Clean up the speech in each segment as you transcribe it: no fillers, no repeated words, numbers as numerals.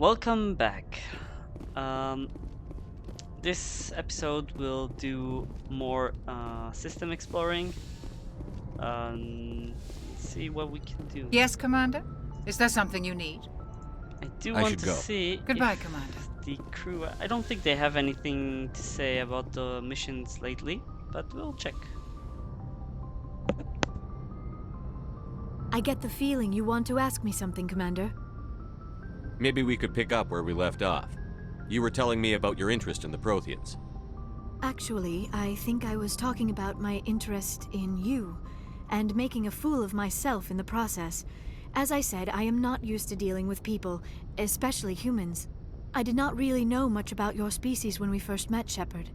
Welcome back. Um, this episode will do more system exploring. Let's see what we can do. Yes, Commander? Is there something you need? I do I want should to go. see Goodbye, if Commander. the crew... I don't think they have anything to say about the missions lately, but we'll check. I get the feeling you want to ask me something, Commander. Maybe we could pick up where we left off. You were telling me about your interest in the Protheans. Actually, I think I was talking about my interest in you, and making a fool of myself in the process. As I said, I am not used to dealing with people, especially humans. I did not really know much about your species when we first met, Shepard.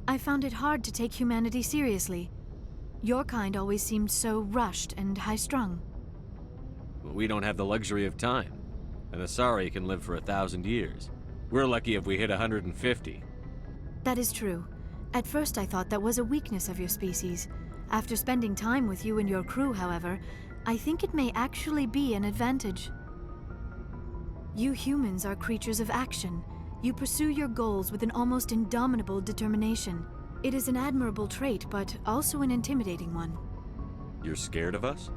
I found it hard to take humanity seriously. Your kind always seemed so rushed and high-strung. We don't have the luxury of time. An Asari can live for 1,000 years. We're lucky if we hit 150. That is true. At first I thought that was a weakness of your species. After spending time with you and your crew, however, I think it may actually be an advantage. You humans are creatures of action. You pursue your goals with an almost indomitable determination. It is an admirable trait, but also an intimidating one. You're scared of us?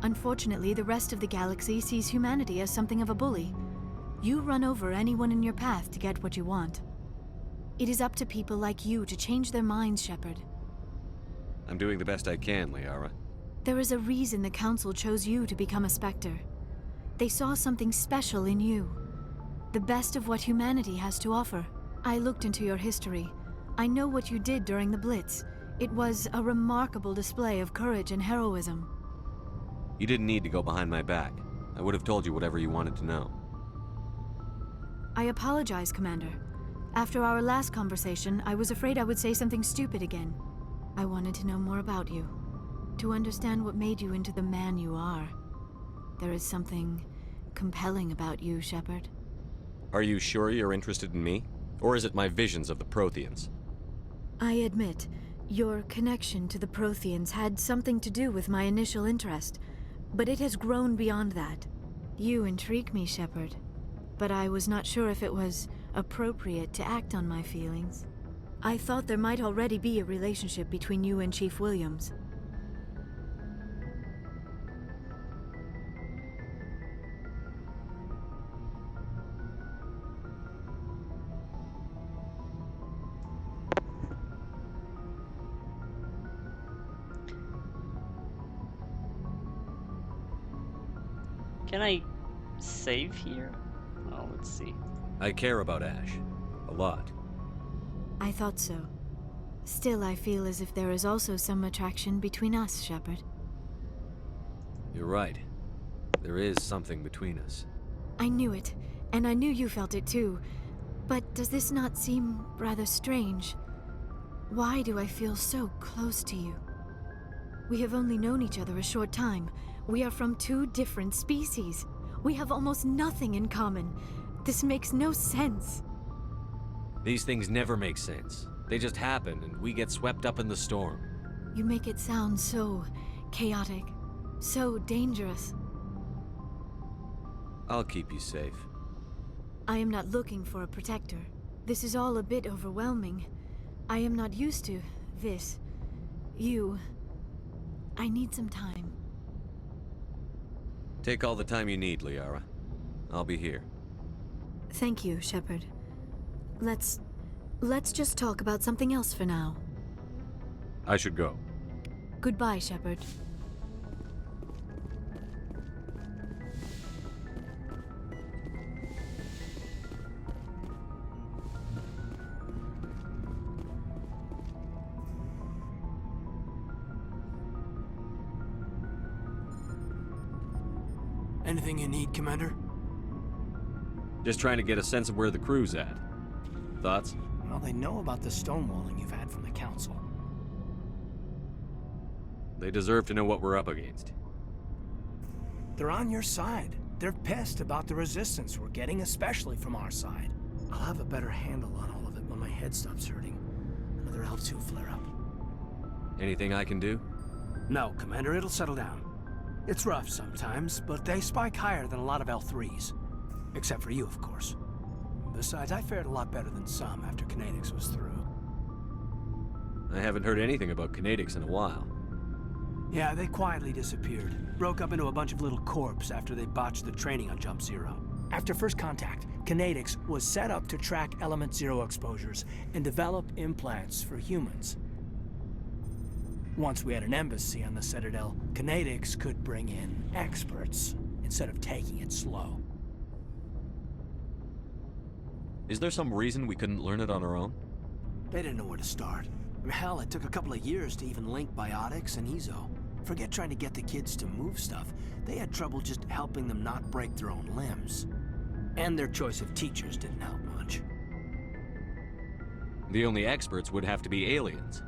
Unfortunately, the rest of the galaxy sees humanity as something of a bully. You run over anyone in your path to get what you want. It is up to people like you to change their minds, Shepard. I'm doing the best I can, Liara. There is a reason the Council chose you to become a Spectre. They saw something special in you. The best of what humanity has to offer. I looked into your history. I know what you did during the Blitz. It was a remarkable display of courage and heroism. You didn't need to go behind my back. I would have told you whatever you wanted to know. I apologize, Commander. After our last conversation, I was afraid I would say something stupid again. I wanted to know more about you. To understand what made you into the man you are. There is something compelling about you, Shepard. Are you sure you're interested in me? Or is it my visions of the Protheans? I admit, your connection to the Protheans had something to do with my initial interest, but it has grown beyond that. You intrigue me, Shepard, but I was not sure if it was appropriate to act on my feelings. I thought there might already be a relationship between you and Chief Williams. Can I save here? Oh, let's see. I care about Ash. A lot. I thought so. Still, I feel as if there is also some attraction between us, Shepard. You're right. There is something between us. I knew it, and I knew you felt it too. But does this not seem rather strange? Why do I feel so close to you? We have only known each other a short time. We are from two different species. We have almost nothing in common. This makes no sense. These things never make sense. They just happen, and we get swept up in the storm. You make it sound so chaotic, so dangerous. I'll keep you safe. I am not looking for a protector. This is all a bit overwhelming. I am not used to this. You. I need some time. Take all the time you need, Liara. I'll be here. Thank you, Shepard. Let's just talk about something else for now. I should go. Goodbye, Shepard. Anything you need, Commander? Just trying to get a sense of where the crew's at. Thoughts? Well, they know about the stonewalling you've had from the Council. They deserve to know what we're up against. They're on your side. They're pissed about the resistance we're getting, especially from our side. I'll have a better handle on all of it when my head stops hurting. Another L2 flare-up. Anything I can do? No, Commander, it'll settle down. It's rough sometimes, but they spike higher than a lot of L3s. Except for you, of course. Besides, I fared a lot better than some after Kinetics was through. I haven't heard anything about Kinetics in a while. Yeah, they quietly disappeared. Broke up into a bunch of little corps after they botched the training on Jump Zero. After first contact, Kinetics was set up to track Element Zero exposures and develop implants for humans. Once we had an embassy on the Citadel, Kinetics could bring in experts instead of taking it slow. Is there some reason we couldn't learn it on our own? They didn't know where to start. Hell, it took a couple of years to even link biotics and Ezo. Forget trying to get the kids to move stuff. They had trouble just helping them not break their own limbs. And their choice of teachers didn't help much. The only experts would have to be aliens.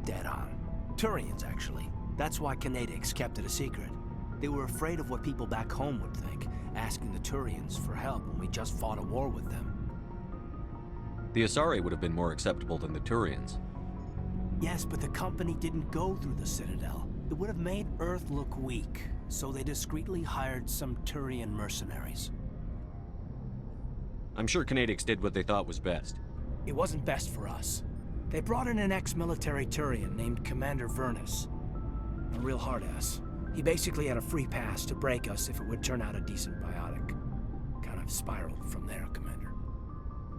Dead on. Turians, actually. That's why Kinetics kept it a secret. They were afraid of what people back home would think, asking the Turians for help when we just fought a war with them. The Asari would have been more acceptable than the Turians. Yes, but the company didn't go through the Citadel. It would have made Earth look weak, so they discreetly hired some Turian mercenaries. I'm sure Kinetics did what they thought was best. It wasn't best for us. They brought in an ex-military Turian named Commander Vernus. A real hard-ass. He basically had a free pass to break us if it would turn out a decent biotic. Kind of spiraled from there, Commander.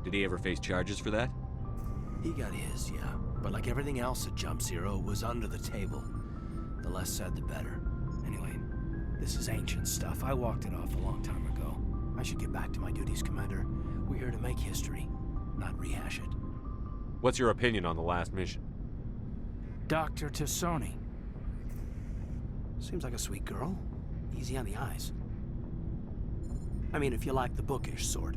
Did he ever face charges for that? He got his, yeah. But like everything else at Jump Zero, it was under the table. The less said, the better. Anyway, this is ancient stuff. I walked it off a long time ago. I should get back to my duties, Commander. We're here to make history, not rehash it. What's your opinion on the last mission? Dr. Tassoni. Seems like a sweet girl. Easy on the eyes. I mean, if you like the bookish sort.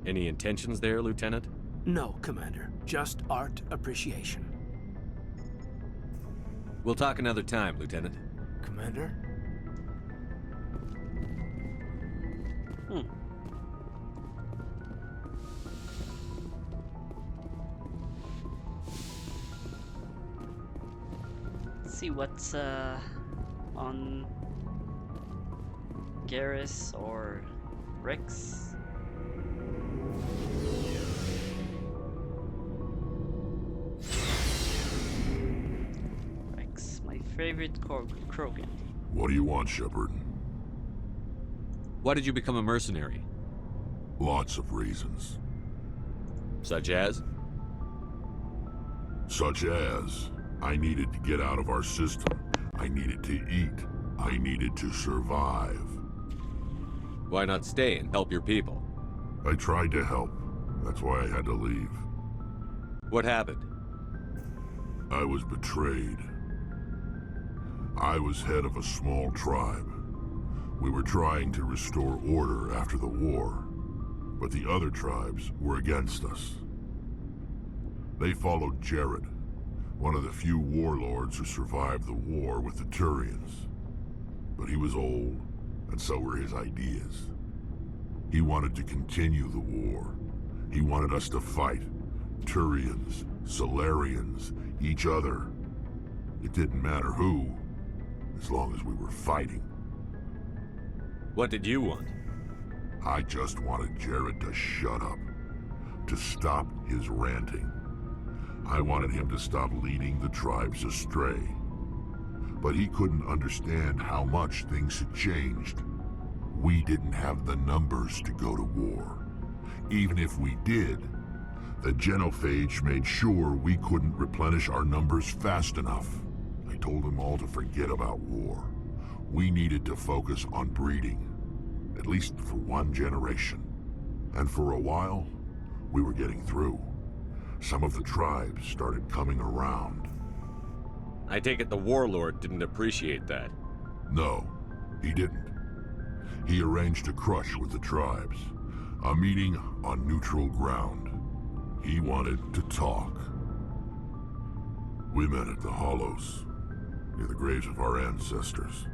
Any intentions there, Lieutenant? No, Commander. Just art appreciation. We'll talk another time, Lieutenant. Commander? Let's see what's on Garrus or Rex. Rex, my favorite Krogan. What do you want, Shepard? Why did you become a mercenary? Lots of reasons. Such as? Such as, I needed to get out of our system. I needed to eat. I needed to survive. Why not stay and help your people? I tried to help. That's why I had to leave. What happened? I was betrayed. I was head of a small tribe. We were trying to restore order after the war, but the other tribes were against us. They followed Jared, one of the few warlords who survived the war with the Turians. But he was old, and so were his ideas. He wanted to continue the war. He wanted us to fight. Turians, Solarians, each other. It didn't matter who, as long as we were fighting. What did you want? I just wanted Jared to shut up, to stop his ranting. I wanted him to stop leading the tribes astray. But he couldn't understand how much things had changed. We didn't have the numbers to go to war. Even if we did, the genophage made sure we couldn't replenish our numbers fast enough. I told them all to forget about war. We needed to focus on breeding, at least for one generation. And for a while, we were getting through. Some of the tribes started coming around. I take it the warlord didn't appreciate that. No, he didn't. He arranged a crush with the tribes, a meeting on neutral ground. He wanted to talk. We met at the Hollows, near the graves of our ancestors.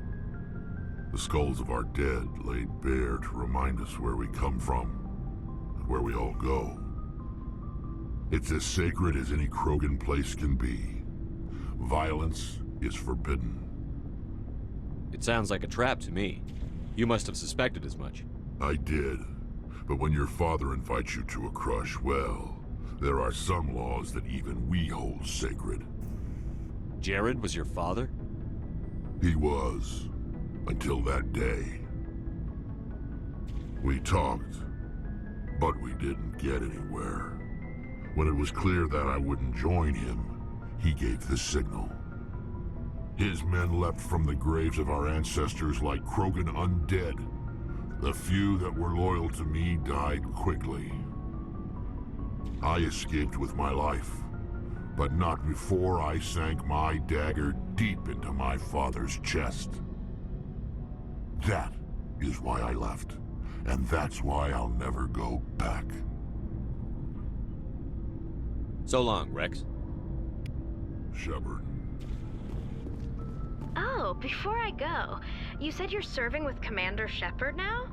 The skulls of our dead laid bare to remind us where we come from, and where we all go. It's as sacred as any Krogan place can be. Violence is forbidden. It sounds like a trap to me. You must have suspected as much. I did. But when your father invites you to a crush, well, there are some laws that even we hold sacred. Jared was your father? He was, until that day. We talked, but we didn't get anywhere. When it was clear that I wouldn't join him, he gave the signal. His men leapt from the graves of our ancestors like Krogan undead. The few that were loyal to me died quickly. I escaped with my life, but not before I sank my dagger deep into my father's chest. That is why I left, and that's why I'll never go back. So long, Rex. Shepard. Oh, before I go, you said you're serving with Commander Shepard now?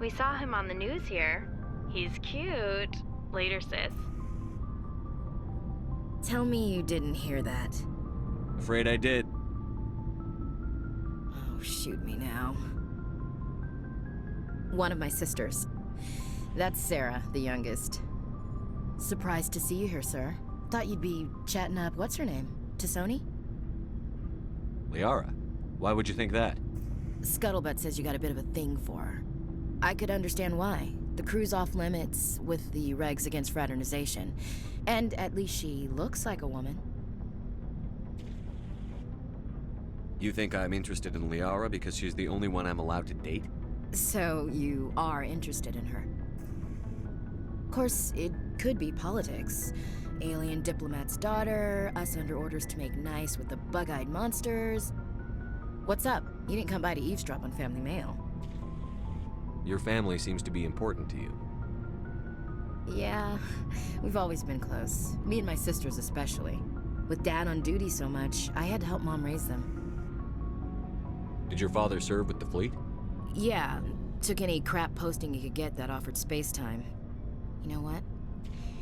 We saw him on the news here. He's cute. Later, sis. Tell me you didn't hear that. Afraid I did. Oh, shoot me now. One of my sisters. That's Sarah, the youngest. Surprised to see you here, sir. Thought you'd be chatting up, what's her name? Tassoni? Liara, why would you think that? Scuttlebutt says you got a bit of a thing for her. I could understand why. The crew's off limits with the regs against fraternization. And at least she looks like a woman. You think I'm interested in Liara because she's the only one I'm allowed to date? So you are interested in her. Of course, it could be politics. Alien diplomat's daughter, us under orders to make nice with the bug-eyed monsters. What's up? You didn't come by to eavesdrop on Family Mail. Your family seems to be important to you. Yeah, we've always been close. Me and my sisters especially. With Dad on duty so much, I had to help Mom raise them. Did your father serve with the fleet? Yeah, took any crap posting he could get that offered space time. You know what?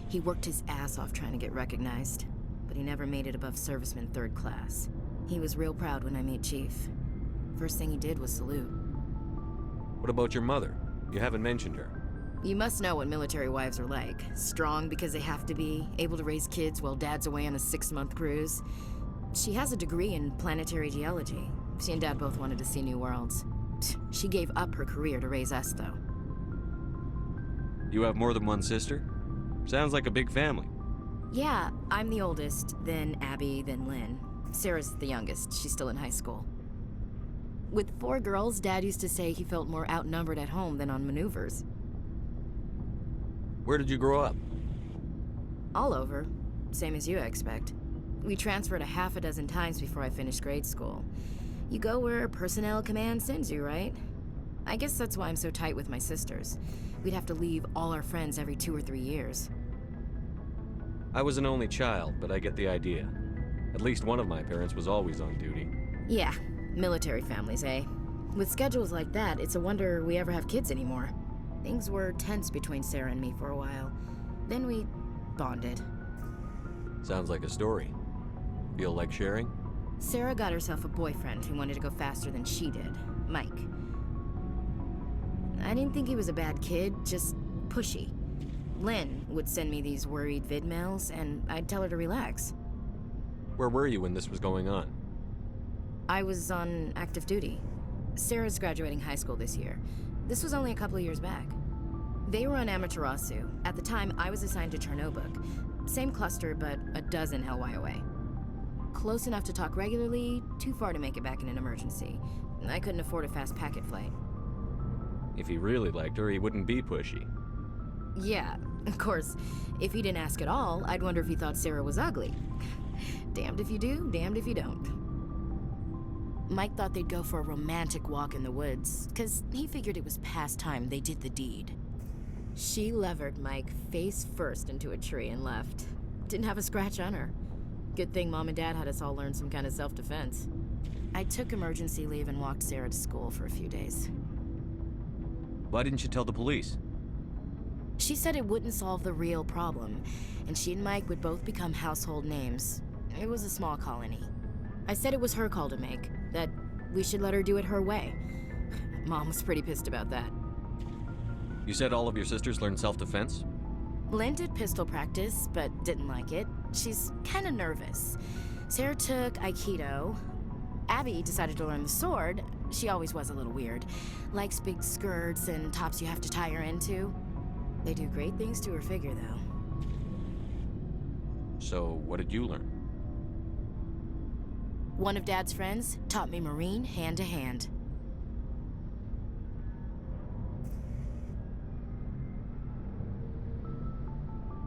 He worked his ass off trying to get recognized, but he never made it above serviceman 3rd class. He was real proud when I made Chief. First thing he did was salute. What about your mother? You haven't mentioned her. You must know what military wives are like. Strong because they have to be, able to raise kids while Dad's away on a 6-month cruise. She has a degree in planetary geology. She and Dad both wanted to see new worlds. She gave up her career to raise us, though. You have more than one sister? Sounds like a big family. Yeah, I'm the oldest, then Abby, then Lynn. Sarah's the youngest. She's still in high school. With 4 girls, Dad used to say he felt more outnumbered at home than on maneuvers. Where did you grow up? All over. Same as you, I expect. We transferred a half a dozen times before I finished grade school. You go where personnel command sends you, right? I guess that's why I'm so tight with my sisters. We'd have to leave all our friends every 2 or 3 years. I was an only child, but I get the idea. At least one of my parents was always on duty. Yeah, military families, eh? With schedules like that, it's a wonder we ever have kids anymore. Things were tense between Sarah and me for a while. Then we bonded. Sounds like a story. Feel like sharing? Sarah got herself a boyfriend who wanted to go faster than she did, Mike. I didn't think he was a bad kid, just pushy. Lynn would send me these worried vid mails, and I'd tell her to relax. Where were you when this was going on? I was on active duty. Sarah's graduating high school this year. This was only a couple of years back. They were on Amaterasu. At the time, I was assigned to Chernobog. Same cluster, but a dozen LY away. Close enough to talk regularly, too far to make it back in an emergency. I couldn't afford a fast packet flight. If he really liked her, he wouldn't be pushy. Yeah, of course. If he didn't ask at all, I'd wonder if he thought Sarah was ugly. Damned if you do, damned if you don't. Mike thought they'd go for a romantic walk in the woods, because he figured it was past time they did the deed. She levered Mike face first into a tree and left. Didn't have a scratch on her. Good thing Mom and Dad had us all learn some kind of self-defense. I took emergency leave and walked Sarah to school for a few days. Why didn't you tell the police? She said it wouldn't solve the real problem, and she and Mike would both become household names. It was a small colony. I said it was her call to make, that we should let her do it her way. Mom was pretty pissed about that. You said all of your sisters learned self-defense? Lynn did pistol practice, but didn't like it. She's kind of nervous. Sarah took Aikido. Abby decided to learn the sword. She always was a little weird. Likes big skirts and tops you have to tie her into. They do great things to her figure, though. So, what did you learn? One of Dad's friends taught me Marine hand to hand.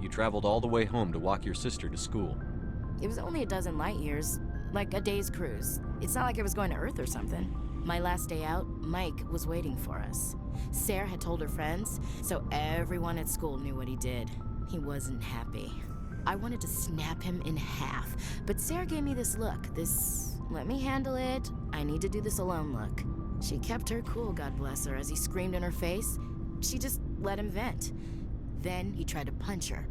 You traveled all the way home to walk your sister to school. It was only a dozen light years, like a day's cruise. It's not like I was going to Earth or something. My last day out, Mike was waiting for us. Sarah had told her friends, so everyone at school knew what he did. He wasn't happy. I wanted to snap him in half, but Sarah gave me this look, this let me handle it, I need to do this alone look. She kept her cool, God bless her, as he screamed in her face. She just let him vent. Then he tried to punch her.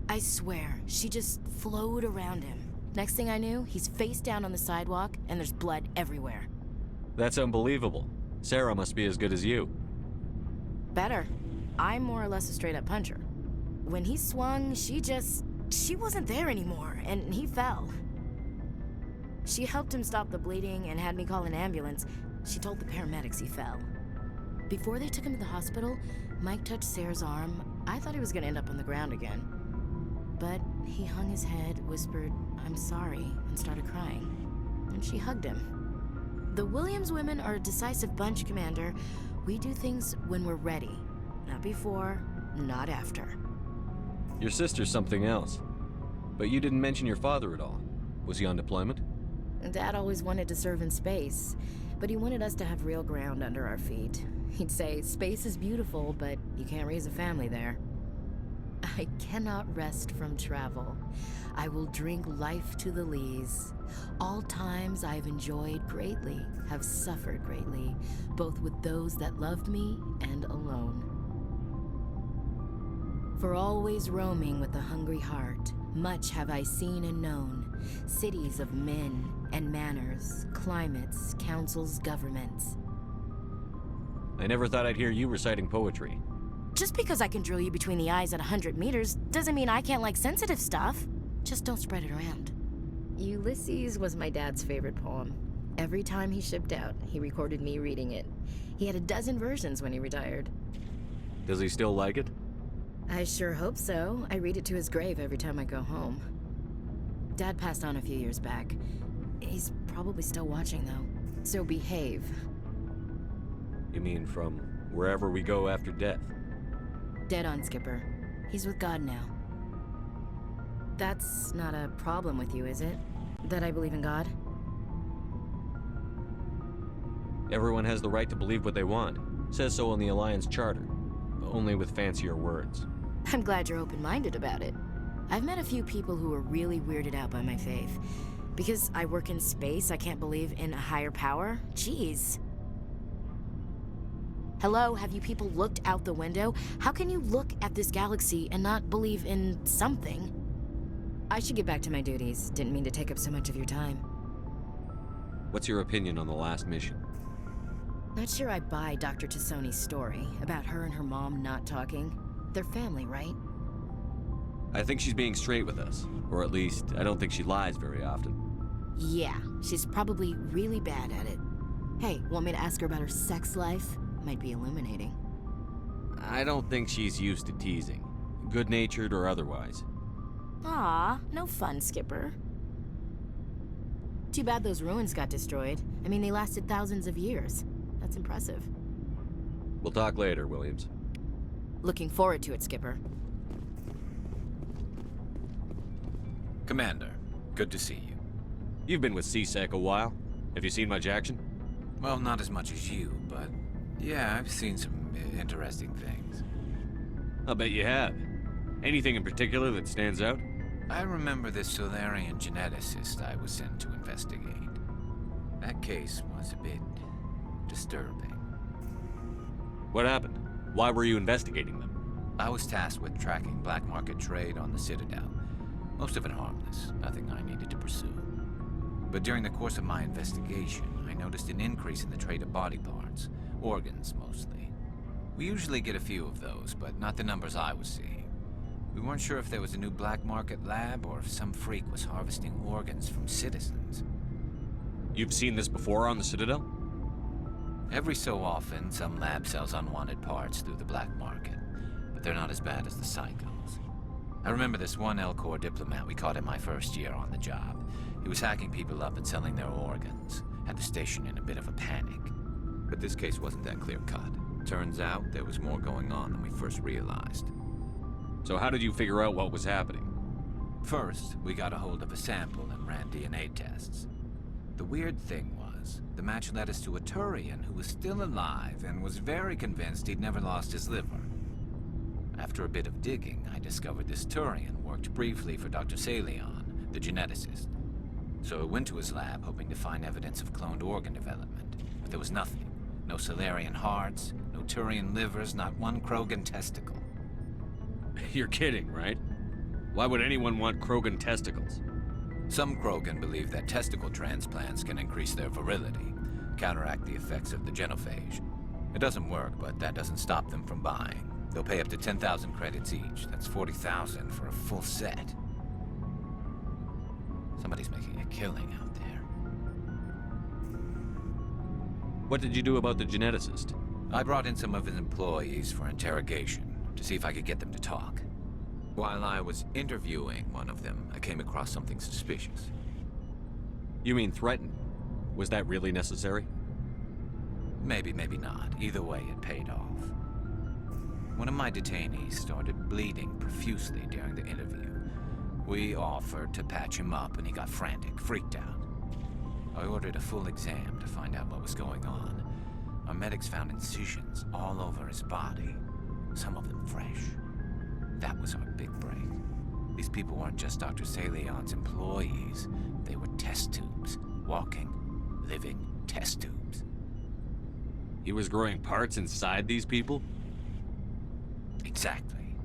I swear, she just flowed around him. Next thing I knew, he's face down on the sidewalk, and there's blood everywhere. That's unbelievable. Sarah must be as good as you. Better. I'm more or less a straight-up puncher. When he swung, she wasn't there anymore, and he fell. She helped him stop the bleeding and had me call an ambulance. She told the paramedics he fell. Before they took him to the hospital, Mike touched Sarah's arm. I thought he was gonna end up on the ground again. But he hung his head, whispered, "I'm sorry," and started crying. And she hugged him. The Williams women are a decisive bunch, Commander. We do things when we're ready. Not before, not after. Your sister's something else. But you didn't mention your father at all. Was he on deployment? Dad always wanted to serve in space, but he wanted us to have real ground under our feet. He'd say, space is beautiful, but you can't raise a family there. I cannot rest from travel. I will drink life to the lees. All times I've enjoyed greatly, have suffered greatly, both with those that loved me and alone. For always roaming with a hungry heart, much have I seen and known, cities of men and manners, climates, councils, governments. I never thought I'd hear you reciting poetry. Just because I can drill you between the eyes at 100 meters doesn't mean I can't like sensitive stuff. Just don't spread it around. Ulysses was my dad's favorite poem. Every time he shipped out, he recorded me reading it. He had a dozen versions when he retired. Does he still like it? I sure hope so. I read it to his grave every time I go home. Dad passed on a few years back. He's probably still watching, though. So behave. You mean from wherever we go after death? Dead on, Skipper. He's with God now. That's not a problem with you, is it? That I believe in God? Everyone has the right to believe what they want. Says so in the Alliance Charter. Only with fancier words. I'm glad you're open-minded about it. I've met a few people who are really weirded out by my faith. Because I work in space, I can't believe in a higher power? Jeez. Hello, have you people looked out the window? How can you look at this galaxy and not believe in something? I should get back to my duties. Didn't mean to take up so much of your time. What's your opinion on the last mission? Not sure I buy Dr. Tassoni's story about her and her mom not talking. They're family, right? I think she's being straight with us. Or at least, I don't think she lies very often. Yeah, she's probably really bad at it. Hey, want me to ask her about her sex life? Might be illuminating. I don't think she's used to teasing. Good-natured or otherwise. Aw, no fun, Skipper. Too bad those ruins got destroyed. I mean, they lasted thousands of years. That's impressive. We'll talk later, Williams. Looking forward to it, Skipper. Commander, good to see you. You've been with CSEC a while. Have you seen much action? Well, not as much as you, but yeah, I've seen some interesting things. I'll bet you have. Anything in particular that stands out? I remember this Solarian geneticist I was sent to investigate. That case was a bit disturbing. What happened? Why were you investigating them? I was tasked with tracking black market trade on the Citadel. Most of it harmless, nothing I needed to pursue. But during the course of my investigation, I noticed an increase in the trade of body parts, organs mostly. We usually get a few of those, but not the numbers I was seeing. We weren't sure if there was a new black market lab or if some freak was harvesting organs from citizens. You've seen this before on the Citadel? Every so often, some lab sells unwanted parts through the black market, but they're not as bad as the psychos. I remember this one L-Corps diplomat we caught in my first year on the job. He was hacking people up and selling their organs. Had the station in a bit of a panic. But this case wasn't that clear-cut. Turns out there was more going on than we first realized. So how did you figure out what was happening? First, we got a hold of a sample and ran DNA tests. The weird thing was, the match led us to a Turian who was still alive and was very convinced he'd never lost his liver. After a bit of digging, I discovered this Turian worked briefly for Dr. Salion, the geneticist. So I went to his lab hoping to find evidence of cloned organ development, but there was nothing. No Salarian hearts, no Turian livers, not one Krogan testicle. You're kidding, right? Why would anyone want Krogan testicles? Some Krogan believe that testicle transplants can increase their virility, counteract the effects of the genophage. It doesn't work, but that doesn't stop them from buying. They'll pay up to 10,000 credits each. That's 40,000 for a full set. Somebody's making a killing out there. What did you do about the geneticist? I brought in some of his employees for interrogation, to see if I could get them to talk. While I was interviewing one of them, I came across something suspicious. You mean threatened? Was that really necessary? Maybe, maybe not. Either way, it paid off. One of my detainees started bleeding profusely during the interview. We offered to patch him up and he got frantic, freaked out. I ordered a full exam to find out what was going on. Our medics found incisions all over his body, some of them fresh. That was our big break. These people weren't just Dr. Salion's employees. They were test tubes. Walking, living test tubes. He was growing parts inside these people? Exactly.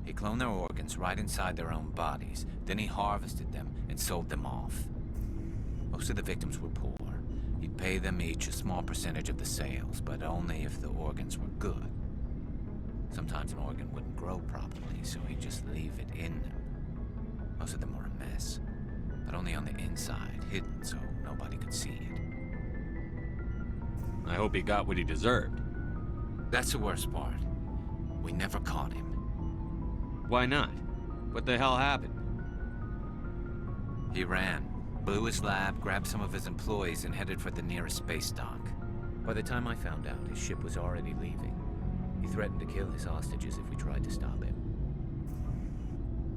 He cloned their organs right inside their own bodies. Then he harvested them and sold them off. Most of the victims were poor. He'd pay them each a small percentage of the sales, but only if the organs were good. Sometimes an organ wouldn't grow properly, so he'd just leave it in them. Most of them were a mess, but only on the inside, hidden so nobody could see it. I hope he got what he deserved. That's the worst part. We never caught him. Why not? What the hell happened? He ran, blew his lab, grabbed some of his employees, and headed for the nearest space dock. By the time I found out, his ship was already leaving. He threatened to kill his hostages if we tried to stop him.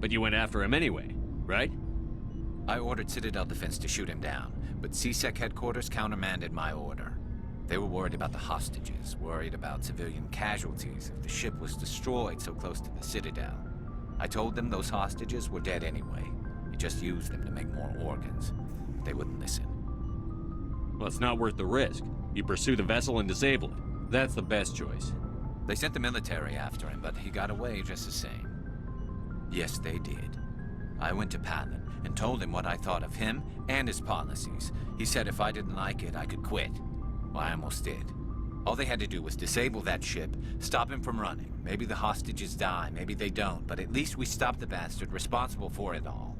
But you went after him anyway, right? I ordered Citadel Defense to shoot him down, but CSEC headquarters countermanded my order. They were worried about the hostages, worried about civilian casualties if the ship was destroyed so close to the Citadel. I told them those hostages were dead anyway. He just used them to make more organs. But they wouldn't listen. Well, it's not worth the risk. You pursue the vessel and disable it. That's the best choice. They sent the military after him, but he got away just the same. Yes, they did. I went to Palin and told him what I thought of him and his policies. He said if I didn't like it, I could quit. Well, I almost did. All they had to do was disable that ship, stop him from running. Maybe the hostages die, maybe they don't, but at least we stopped the bastard responsible for it all.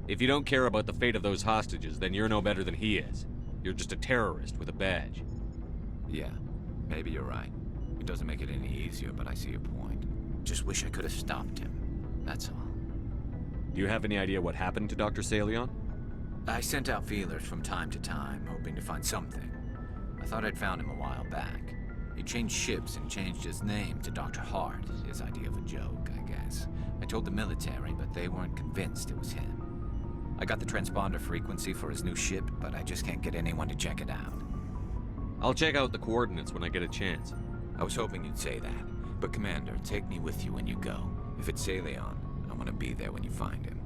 If you don't care about the fate of those hostages, then you're no better than he is. You're just a terrorist with a badge. Yeah, maybe you're right. It doesn't make it any easier, but I see your point. Just wish I could have stopped him. That's all. Do you have any idea what happened to Dr. Salion? I sent out feelers from time to time, hoping to find something. I thought I'd found him a while back. He changed ships and changed his name to Dr. Hart, his idea of a joke, I guess. I told the military, but they weren't convinced it was him. I got the transponder frequency for his new ship, but I just can't get anyone to check it out. I'll check out the coordinates when I get a chance. I was hoping you'd say that. But Commander, take me with you when you go. If it's Salion, I want to be there when you find him.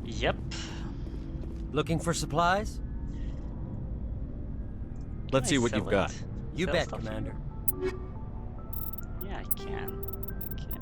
Yep. Looking for supplies? Let's see what sell you've got. it. You Sell bet, stuff. Commander. Yeah, I can. Okay.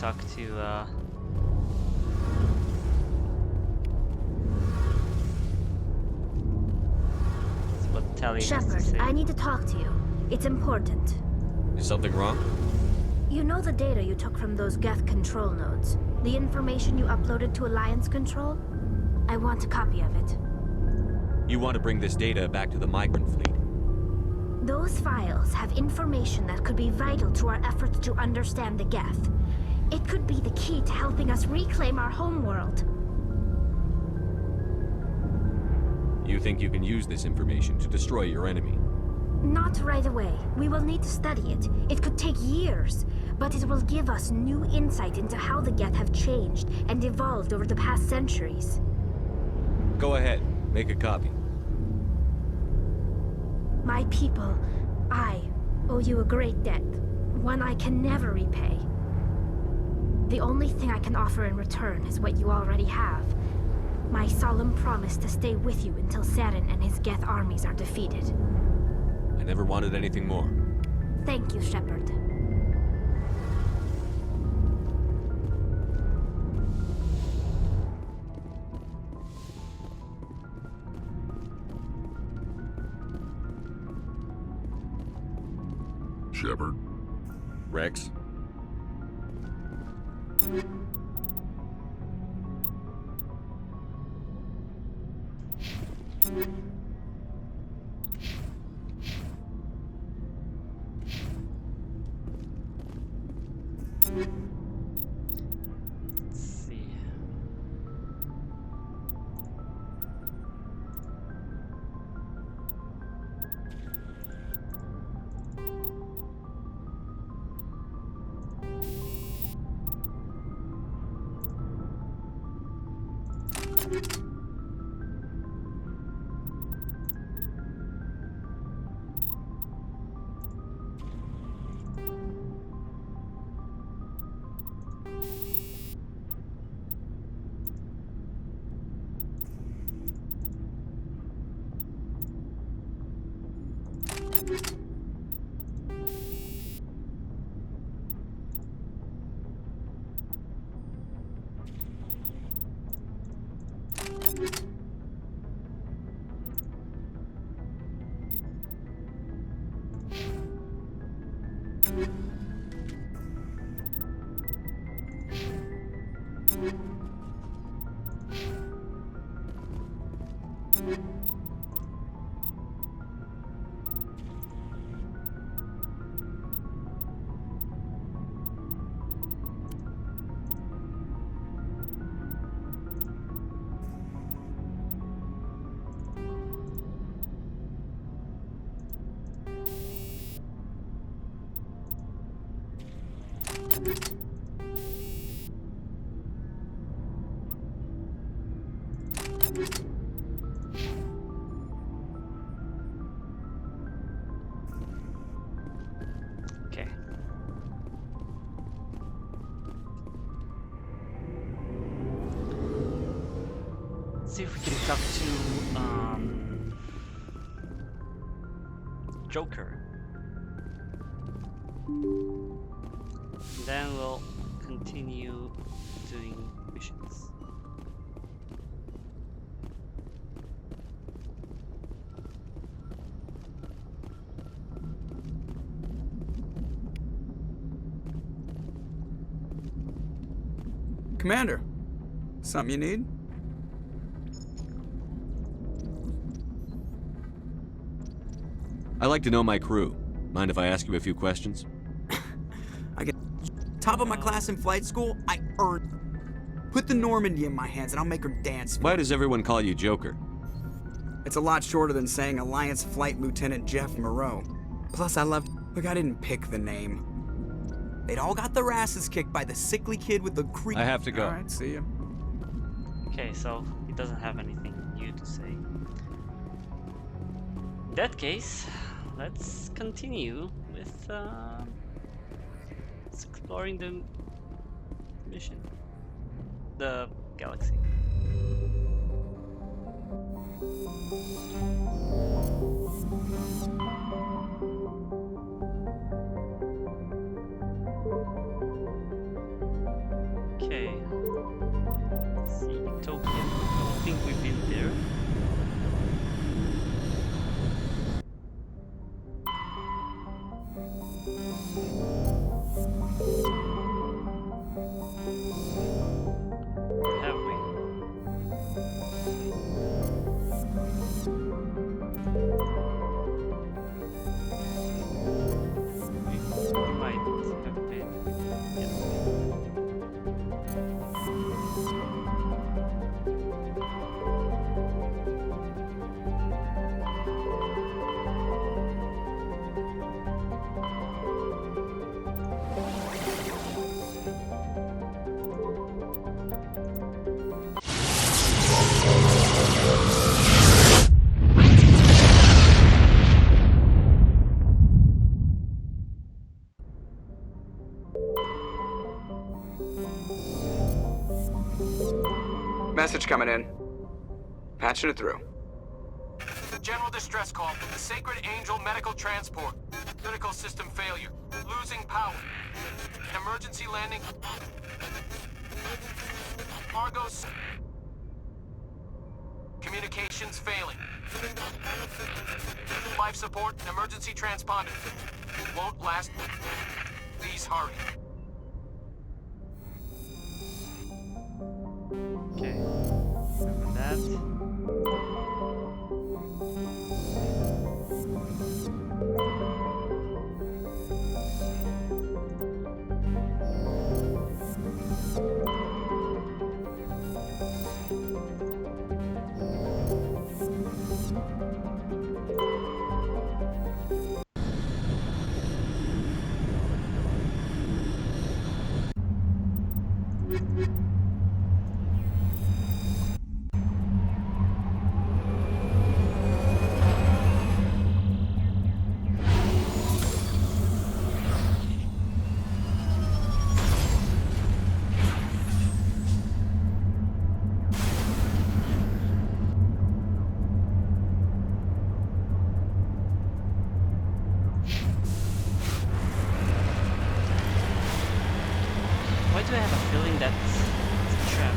talk to what Tally has to Shepard, say. I need to talk to you. It's important. Is something wrong? You know the data you took from those Geth control nodes? The information you uploaded to Alliance Control? I want a copy of it. You want to bring this data back to the migrant fleet? Those files have information that could be vital to our efforts to understand the Geth. It could be the key to helping us reclaim our homeworld. You think you can use this information to destroy your enemy? Not right away. We will need to study it. It could take years, but it will give us new insight into how the Geth have changed and evolved over the past centuries. Go ahead, make a copy. My people, I owe you a great debt, one I can never repay. The only thing I can offer in return is what you already have. My solemn promise to stay with you until Saren and his Geth armies are defeated. I never wanted anything more. Thank you, Shepard. Shepard? Rex? Let's see. Okay. See if we can talk to Joker. Then we'll continue doing missions. Commander, something you need? I like to know my crew. Mind if I ask you a few questions? I get top of my class in flight school. I earned. Put the Normandy in my hands and I'll make her dance. Why does everyone call you Joker? It's a lot shorter than saying Alliance Flight Lieutenant Jeff Moreau. Plus, I loved. Look, I didn't pick the name. They'd all got their asses kicked by the sickly kid with the creep. I have to go. All right, see ya. Okay, so he doesn't have anything new to say. In that case, let's continue with exploring the mission, the galaxy. Message coming in. Patching it through. General distress call. The Sacred Angel medical transport. Critical system failure. Losing power. Emergency landing. Argos. Communications failing. Life support and emergency transponder. Won't last. Please hurry. Okay. Open that. Why do I have a feeling that it's a trap?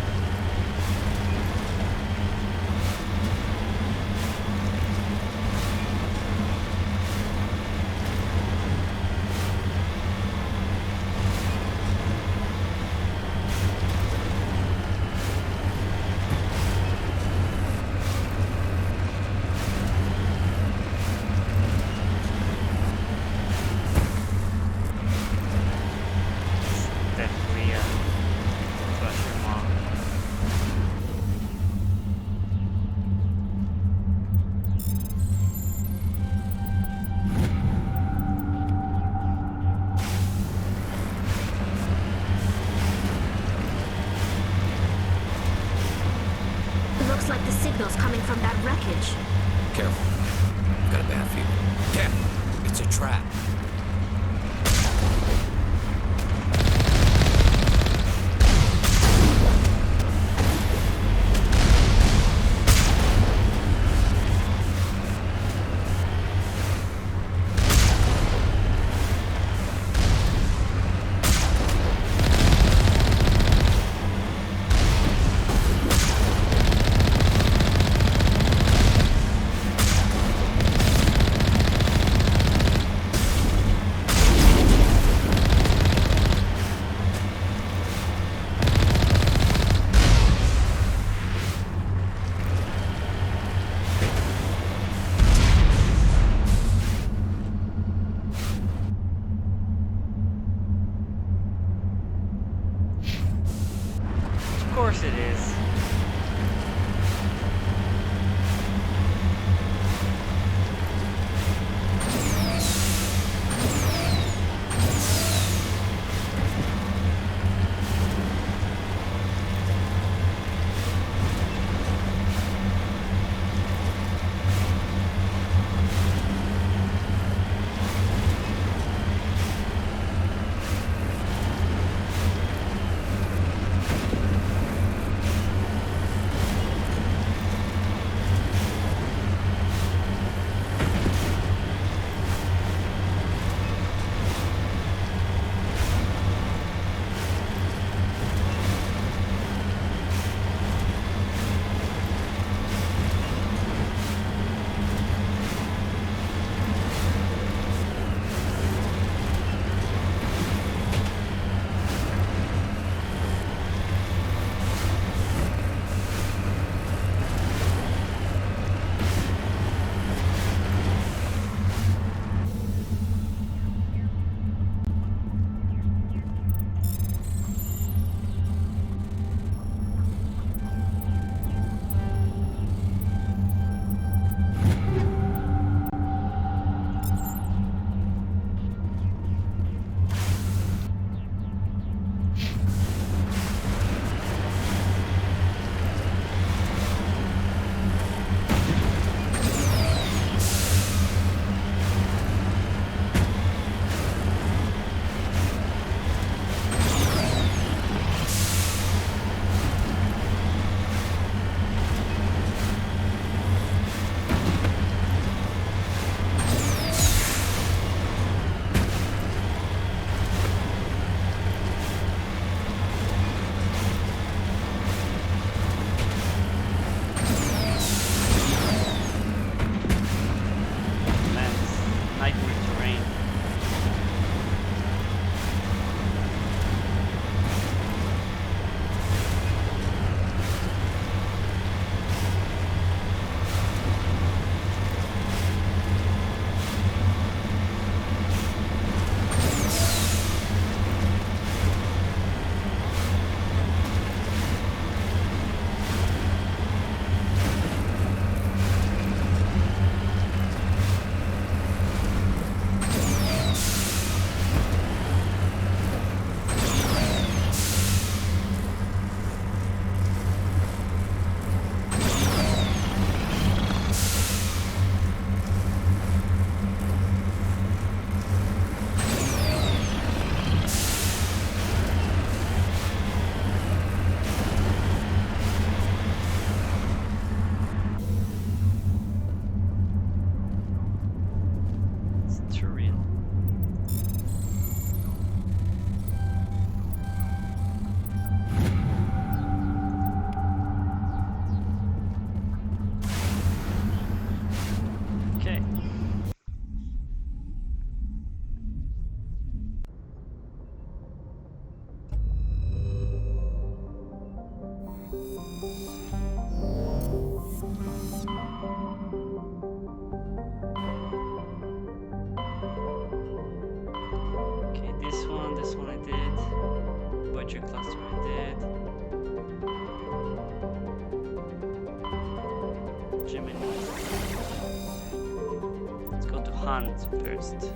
Definitely flush your mom. Looks like the signal's coming from that wreckage. Careful. I've got a bad feeling. Damn! It's a trap. Of course it is. Archer cluster I did. Gemini. Let's go to Hunt first.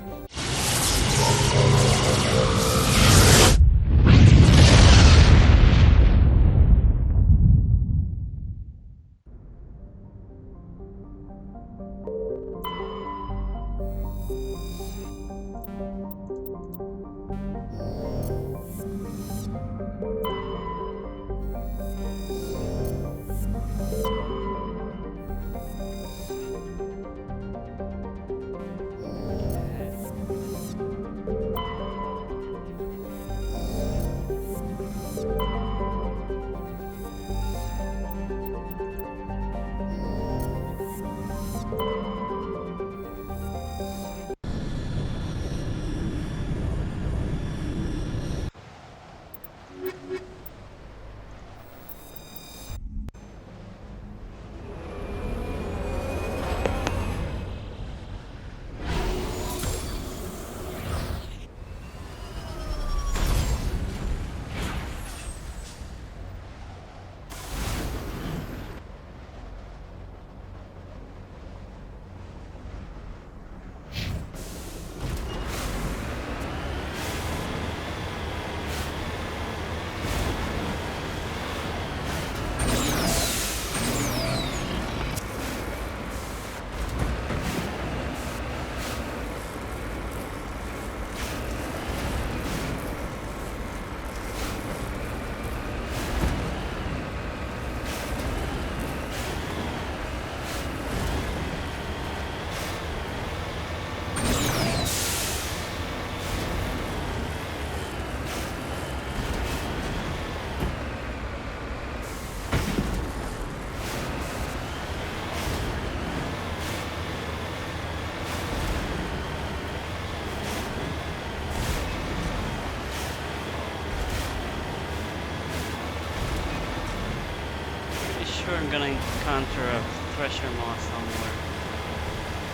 Sure, I'm gonna encounter a thresher moth somewhere.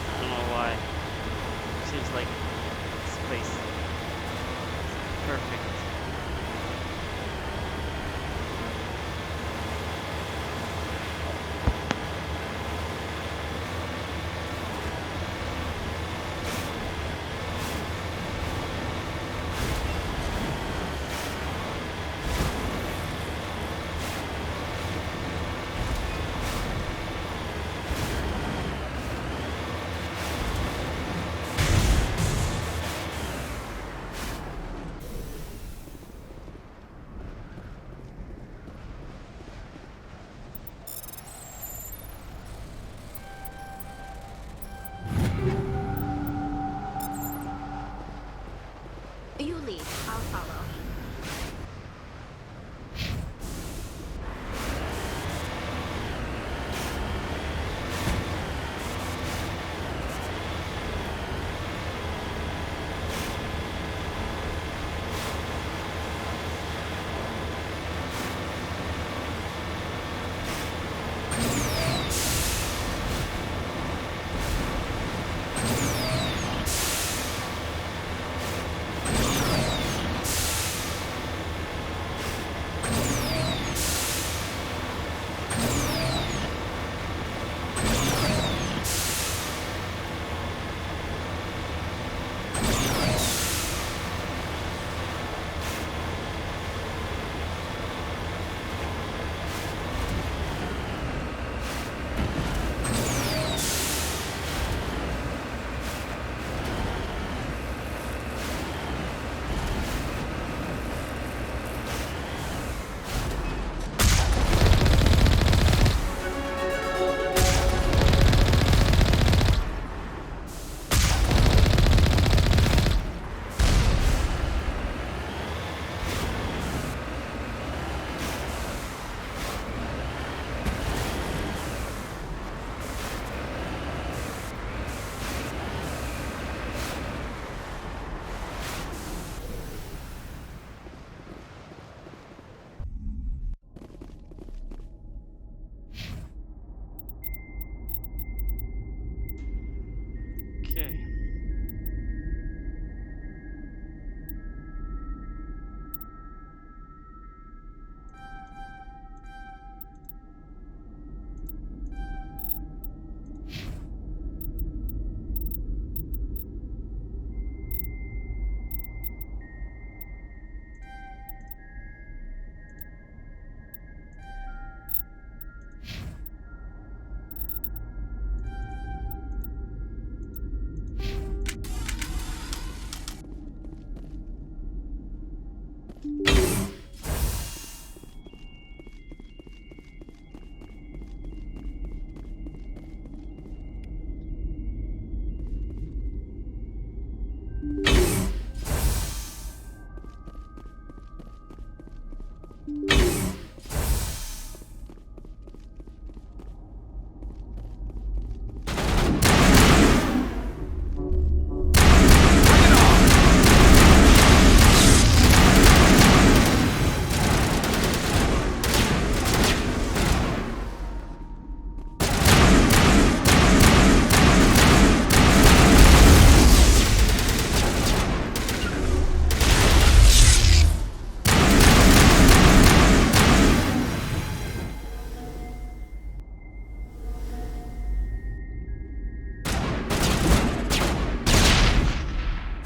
I don't know why. Seems like this place is perfect.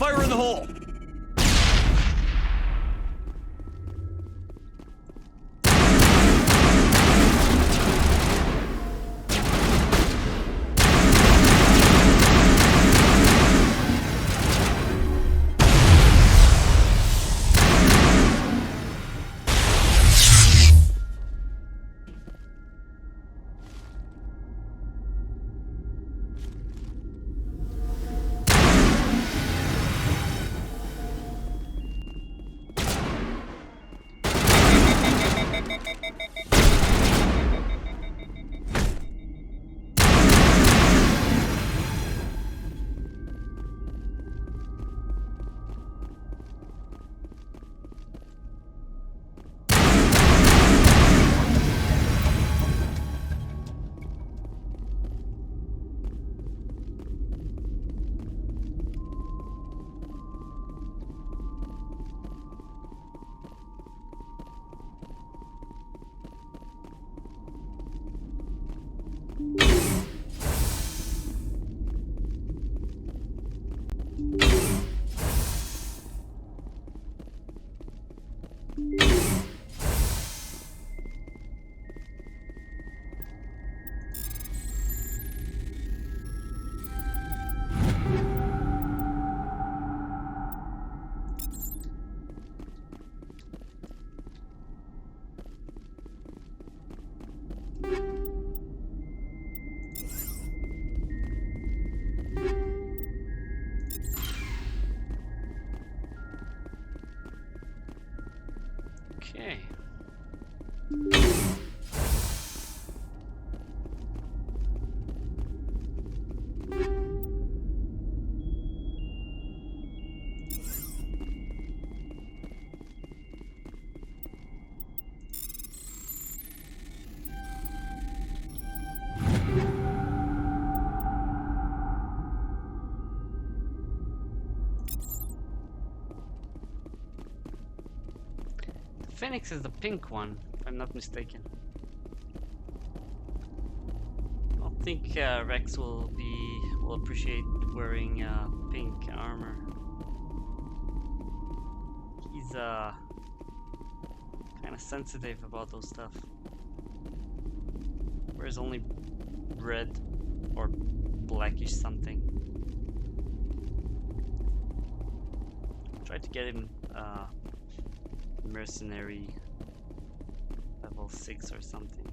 Fire in the hole! Okay. Phoenix is the pink one, if I'm not mistaken. I don't think Rex will appreciate wearing pink armor. He's kind of sensitive about those stuff. Whereas only red or blackish something. Try to get him mercenary level 6 or something.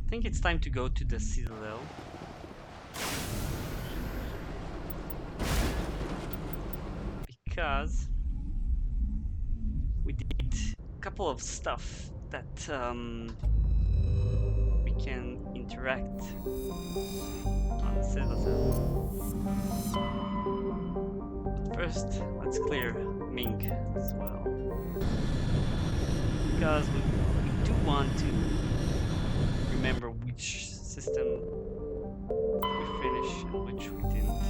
I think it's time to go to the Citadel. Because we did a couple of stuff that we can interact on the Citadel. First, let's clear Ming as well, because we do want to remember which system we finished and which we didn't.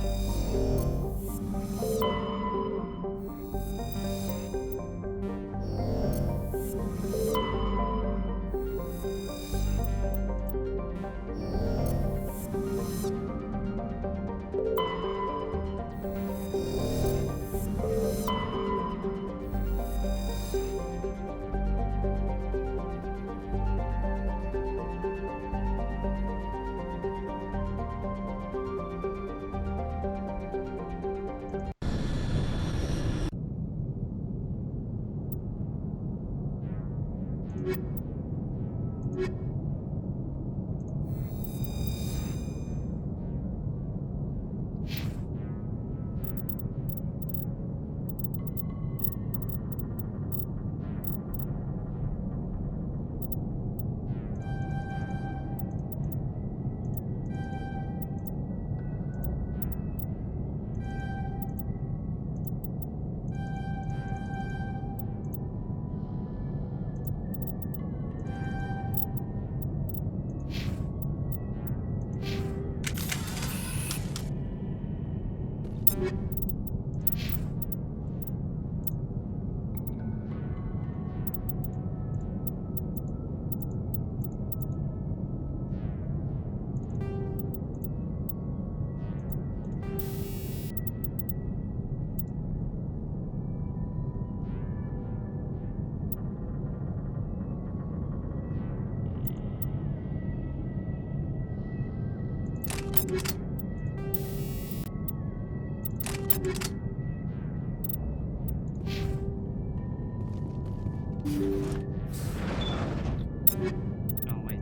Oh, wait.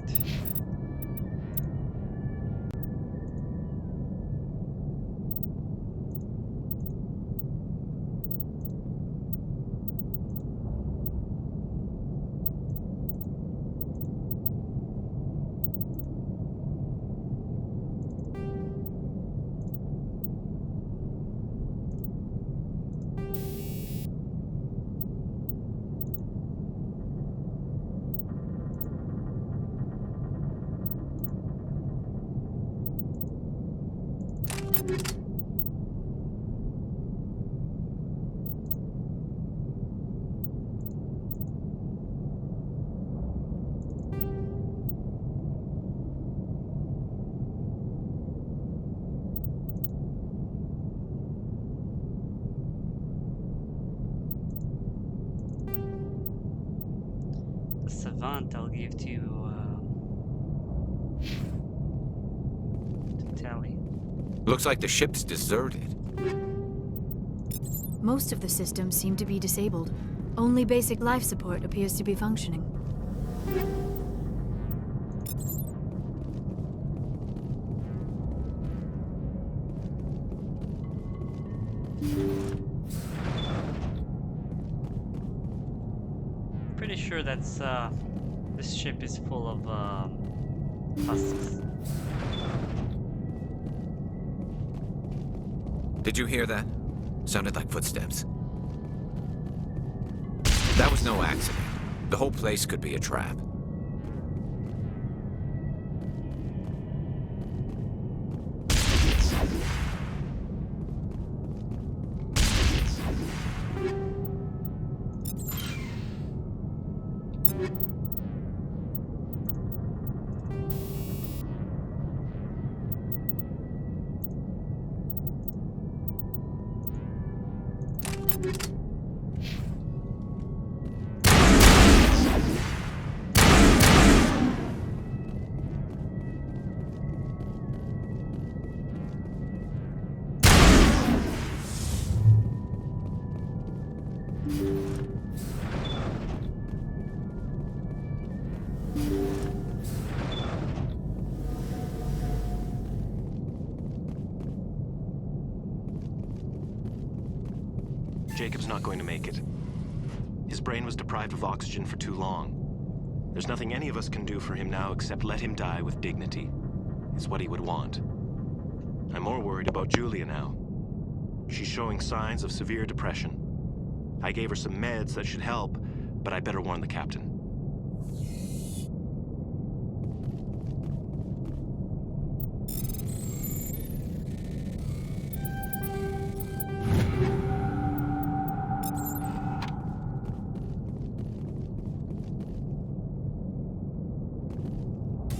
The savant I'll give to Tally. Looks like the ship's deserted. Most of the systems seem to be disabled. Only basic life support appears to be functioning. Pretty sure that's this ship is full of husks. Did you hear that? Sounded like footsteps. That was no accident. The whole place could be a trap. Jacob's not going to make it. His brain was deprived of oxygen for too long. There's nothing any of us can do for him now except let him die with dignity. It's what he would want. I'm more worried about Julia now. She's showing signs of severe depression. I gave her some meds that should help, but I better warn the captain.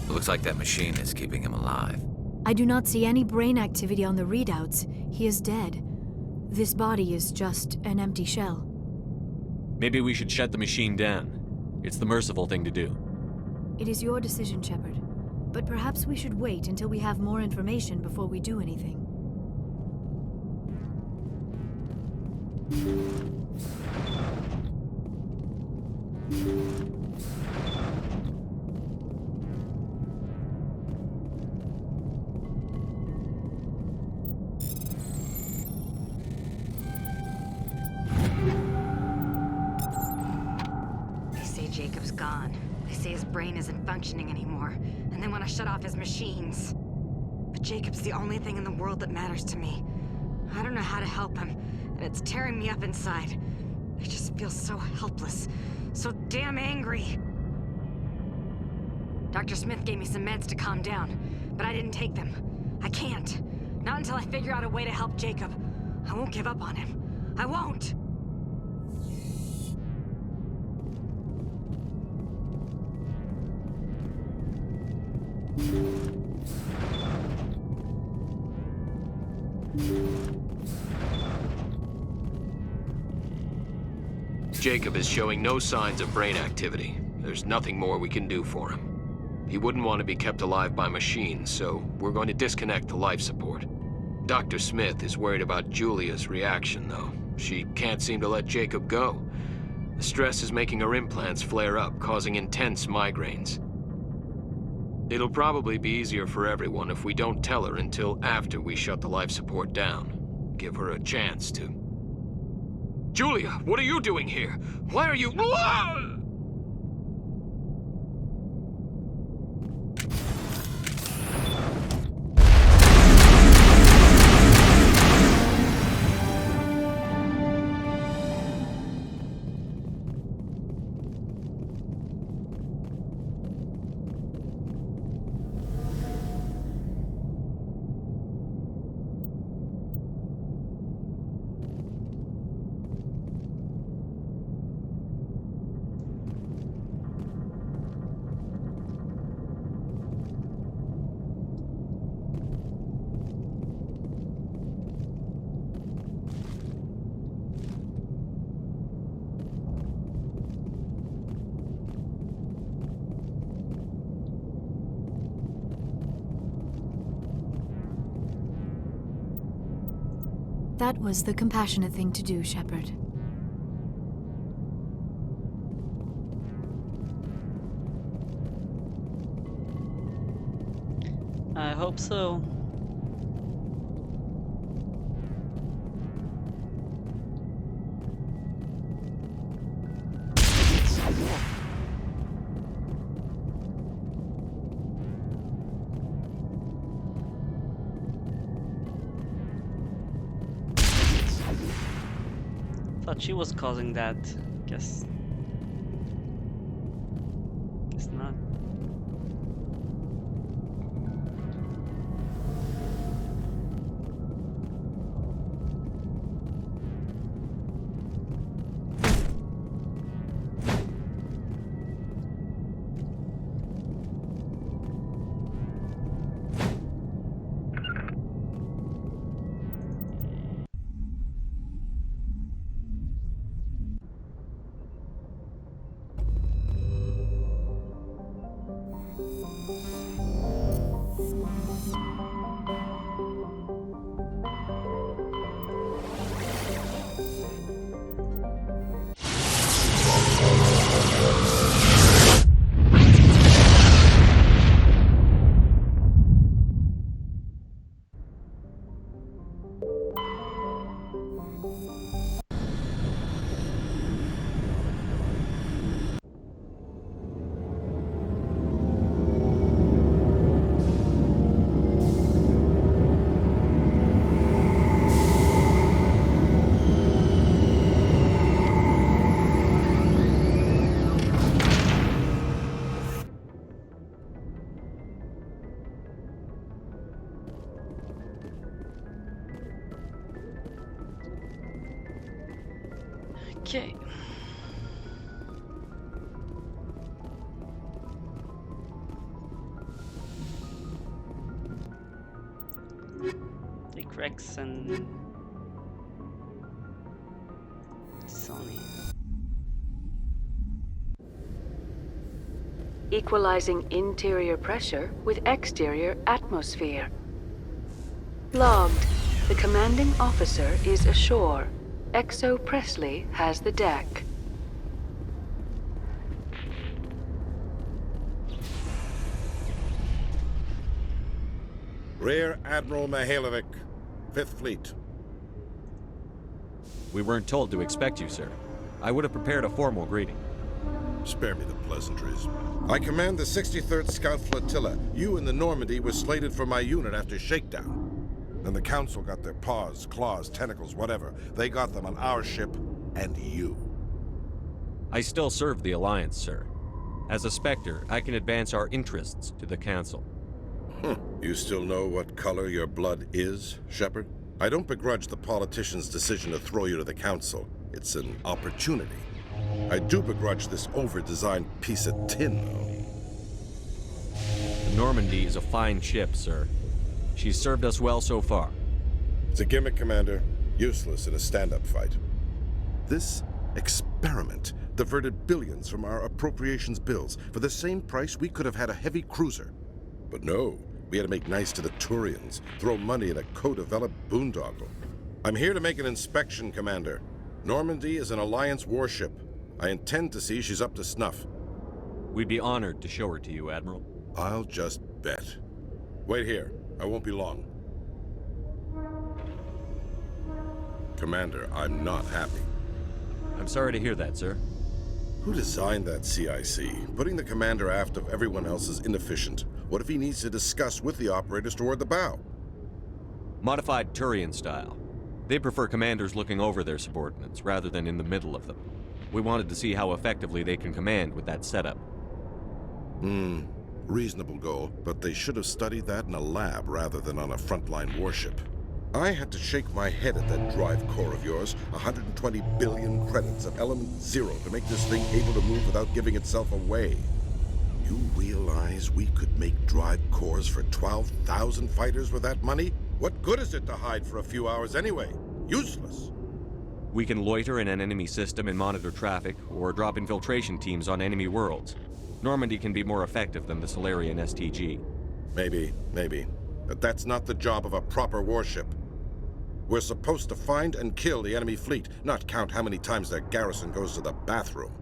Looks like that machine is keeping him alive. I do not see any brain activity on the readouts. He is dead. This body is just an empty shell. Maybe we should shut the machine down. It's the merciful thing to do. It is your decision, Shepard. But perhaps we should wait until we have more information before we do anything. Jacob's gone. They say his brain isn't functioning anymore, and they want to shut off his machines. But Jacob's the only thing in the world that matters to me. I don't know how to help him, and it's tearing me up inside. I just feel so helpless, so damn angry. Dr. Smith gave me some meds to calm down, but I didn't take them. I can't. Not until I figure out a way to help Jacob. I won't give up on him. I won't! Jacob is showing no signs of brain activity. There's nothing more we can do for him. He wouldn't want to be kept alive by machines, so we're going to disconnect the life support. Dr. Smith is worried about Julia's reaction, though. She can't seem to let Jacob go. The stress is making her implants flare up, causing intense migraines. It'll probably be easier for everyone if we don't tell her until after we shut the life support down. Give her a chance to... Julia, what are you doing here? Why are you... That was the compassionate thing to do, Shepard. I hope so. Thought she was causing that. Guess not. Okay. Take Rex and Sony. Equalizing interior pressure with exterior atmosphere. Logged. The commanding officer is ashore. Exo Presley has the deck. Rear Admiral Mihailovic, 5th Fleet. We weren't told to expect you, sir. I would have prepared a formal greeting. Spare me the pleasantries. I command the 63rd Scout Flotilla. You and the Normandy were slated for my unit after shakedown. Then the Council got their paws, claws, tentacles, whatever. They got them on our ship, and you. I still serve the Alliance, sir. As a Spectre, I can advance our interests to the Council. You still know what color your blood is, Shepard? I don't begrudge the politician's decision to throw you to the Council. It's an opportunity. I do begrudge this over-designed piece of tin, though. The Normandy is a fine ship, sir. She's served us well so far. It's a gimmick, Commander. Useless in a stand-up fight. This experiment diverted billions from our appropriations bills. For the same price, we could have had a heavy cruiser. But no, we had to make nice to the Turians, throw money in a co-developed boondoggle. I'm here to make an inspection, Commander. Normandy is an Alliance warship. I intend to see she's up to snuff. We'd be honored to show her to you, Admiral. I'll just bet. Wait here. I won't be long. Commander, I'm not happy. I'm sorry to hear that, sir. Who designed that CIC? Putting the commander aft of everyone else is inefficient. What if he needs to discuss with the operators toward the bow? Modified Turian style. They prefer commanders looking over their subordinates, rather than in the middle of them. We wanted to see how effectively they can command with that setup. Reasonable goal, but they should have studied that in a lab rather than on a frontline warship. I had to shake my head at that drive core of yours. 120 billion credits of element 0 to make this thing able to move without giving itself away. You realize we could make drive cores for 12,000 fighters with that money? What good is it to hide for a few hours anyway? Useless. We can loiter in an enemy system and monitor traffic, or drop infiltration teams on enemy worlds. Normandy can be more effective than the Solarian STG. Maybe. But that's not the job of a proper warship. We're supposed to find and kill the enemy fleet, not count how many times their garrison goes to the bathroom.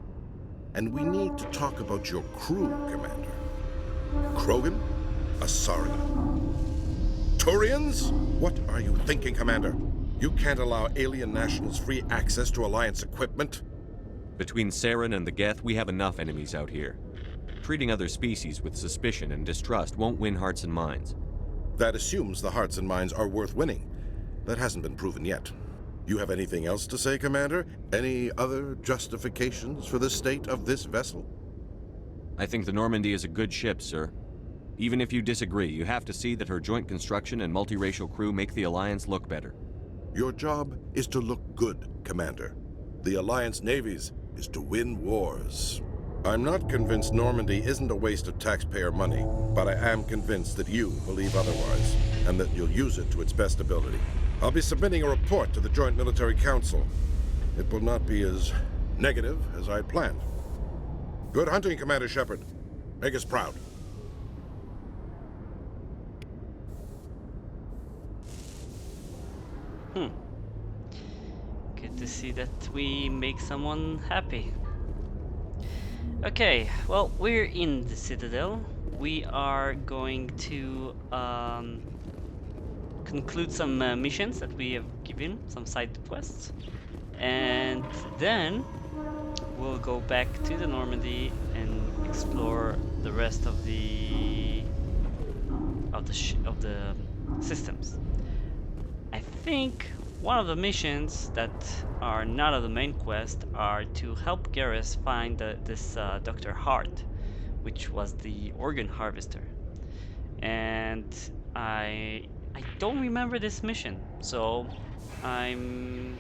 And we need to talk about your crew, Commander. Krogan? Asari? Turians? What are you thinking, Commander? You can't allow alien nationals free access to Alliance equipment? Between Saren and the Geth, we have enough enemies out here. Treating other species with suspicion and distrust won't win hearts and minds. That assumes the hearts and minds are worth winning. That hasn't been proven yet. You have anything else to say, Commander? Any other justifications for the state of this vessel? I think the Normandy is a good ship, sir. Even if you disagree, you have to see that her joint construction and multiracial crew make the Alliance look better. Your job is to look good, Commander. The Alliance navies is to win wars. I'm not convinced Normandy isn't a waste of taxpayer money, but I am convinced that you believe otherwise, and that you'll use it to its best ability. I'll be submitting a report to the Joint Military Council. It will not be as negative as I planned. Good hunting, Commander Shepard. Make us proud. Good to see that we make someone happy. Okay, well, we're in the Citadel. We are going to conclude some missions that we have given, some side quests, and then we'll go back to the Normandy and explore the rest of the systems. I think one of the missions that are not of the main quest are to help Garrus find this Dr. Hart, which was the organ harvester. And I don't remember this mission, so I'm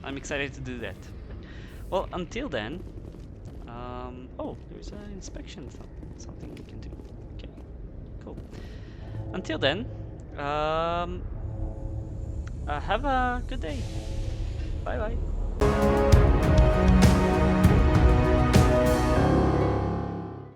excited to do that. Well, until then, oh, there's an inspection, something we can do. Okay, cool. Until then, have a good day. Bye bye.